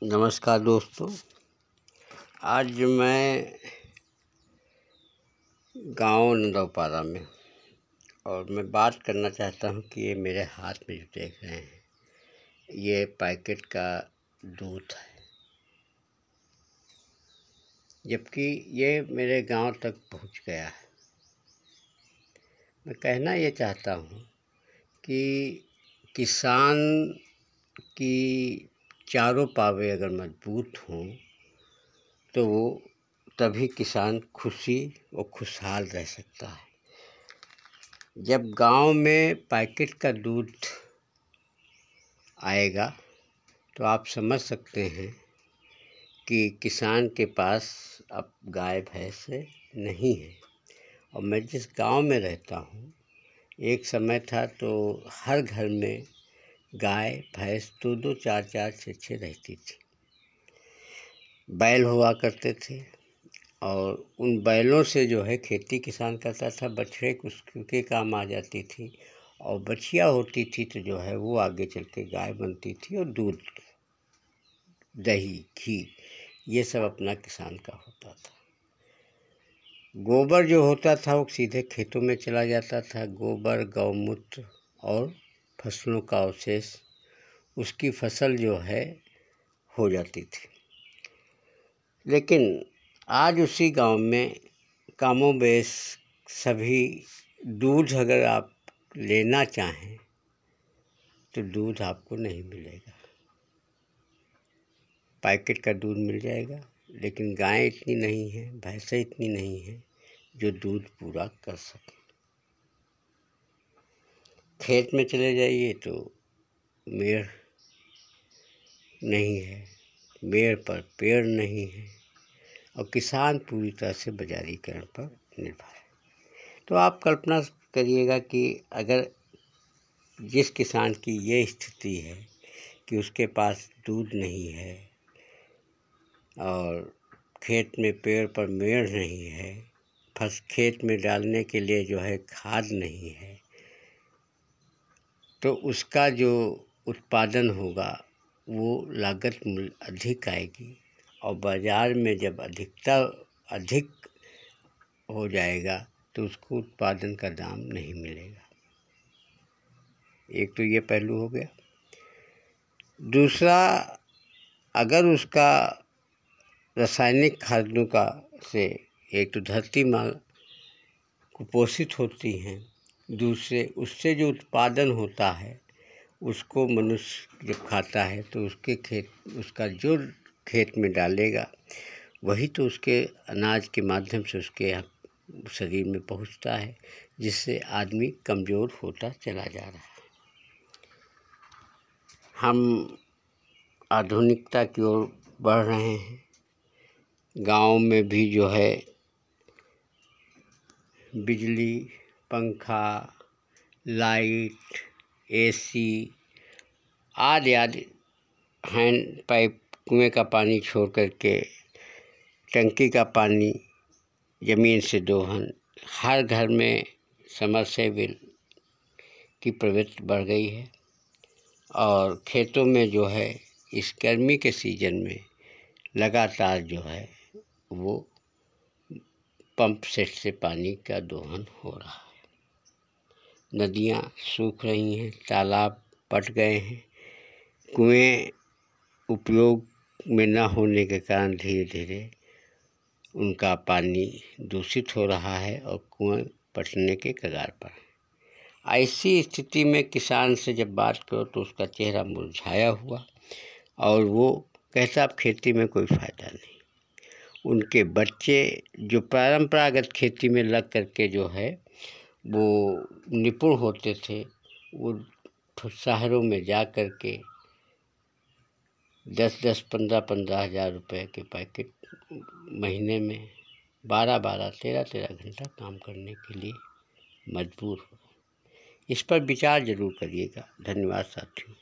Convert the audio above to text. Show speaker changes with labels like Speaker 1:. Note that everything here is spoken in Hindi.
Speaker 1: नमस्कार दोस्तों। आज मैं गांव नंदौपारा में और मैं बात करना चाहता हूं कि ये मेरे हाथ में जो देख रहे हैं ये पैकेट का दूध है, जबकि ये मेरे गांव तक पहुंच गया है। मैं कहना ये चाहता हूं कि किसान की चारों पावे अगर मजबूत हों तो वो तभी किसान खुशी और खुशहाल रह सकता है। जब गांव में पैकेट का दूध आएगा तो आप समझ सकते हैं कि किसान के पास अब गाय भैंस नहीं है। और मैं जिस गांव में रहता हूँ, एक समय था तो हर घर में गाय भैंस 2-2 4-4 6-6 रहती थी। बैल हुआ करते थे और उन बैलों से जो है खेती किसान करता था। बछड़े उसके काम आ जाती थी और बछिया होती थी तो जो है वो आगे चल के गाय बनती थी और दूध, दही, घी ये सब अपना किसान का होता था। गोबर जो होता था वो सीधे खेतों में चला जाता था। गोबर, गौमूत्र और फसलों का अवशेष, उसकी फसल जो है हो जाती थी। लेकिन आज उसी गांव में कामोबेश सभी दूध अगर आप लेना चाहें तो दूध आपको नहीं मिलेगा। पैकेट का दूध मिल जाएगा, लेकिन गाय इतनी नहीं है, भैंसें इतनी नहीं है जो दूध पूरा कर सकें। खेत में चले जाइए तो मेड़ नहीं है, मेड़ पर पेड़ नहीं है और किसान पूरी तरह से बाजारीकरण पर निर्भर है। तो आप कल्पना करिएगा कि अगर जिस किसान की ये स्थिति है कि उसके पास दूध नहीं है और खेत में पेड़ पर मेड़ नहीं है, खेत में डालने के लिए जो है खाद नहीं है, तो उसका जो उत्पादन होगा वो लागत मूल्य अधिक आएगी और बाज़ार में जब अधिक हो जाएगा तो उसको उत्पादन का दाम नहीं मिलेगा। एक तो ये पहलू हो गया। दूसरा, अगर उसका रासायनिक खादों का से एक तो धरती माँ कुपोषित होती हैं, दूसरे उससे जो उत्पादन होता है उसको मनुष्य जब खाता है तो उसका जो खेत में डालेगा वही तो उसके अनाज के माध्यम से उसके शरीर में पहुंचता है, जिससे आदमी कमज़ोर होता चला जा रहा है। हम आधुनिकता की ओर बढ़ रहे हैं। गांव में भी जो है बिजली, पंखा, लाइट, एसी आदि हैंड पाइप, कुएं का पानी छोड़ करके टंकी का पानी, ज़मीन से दोहन, हर घर में समरसेबल की प्रवृत्ति बढ़ गई है। और खेतों में जो है इस गर्मी के सीजन में लगातार जो है वो पंप सेट से पानी का दोहन हो रहा है। नदियाँ सूख रही हैं, तालाब पट गए हैं, कुएं उपयोग में न होने के कारण धीरे धीरे उनका पानी दूषित हो रहा है और कुएं पटने के कगार पर है। ऐसी स्थिति में किसान से जब बात करो तो उसका चेहरा मुरझाया हुआ और वो कहता अब खेती में कोई फ़ायदा नहीं। उनके बच्चे जो परंपरागत खेती में लग करके जो है वो निपुण होते थे, वो शहरों में जा कर के 10-10, 15-15 हज़ार रुपये के पैकेट महीने में 12-12, 13-13 घंटा काम करने के लिए मजबूर हो। इस पर विचार जरूर करिएगा। धन्यवाद साथियों।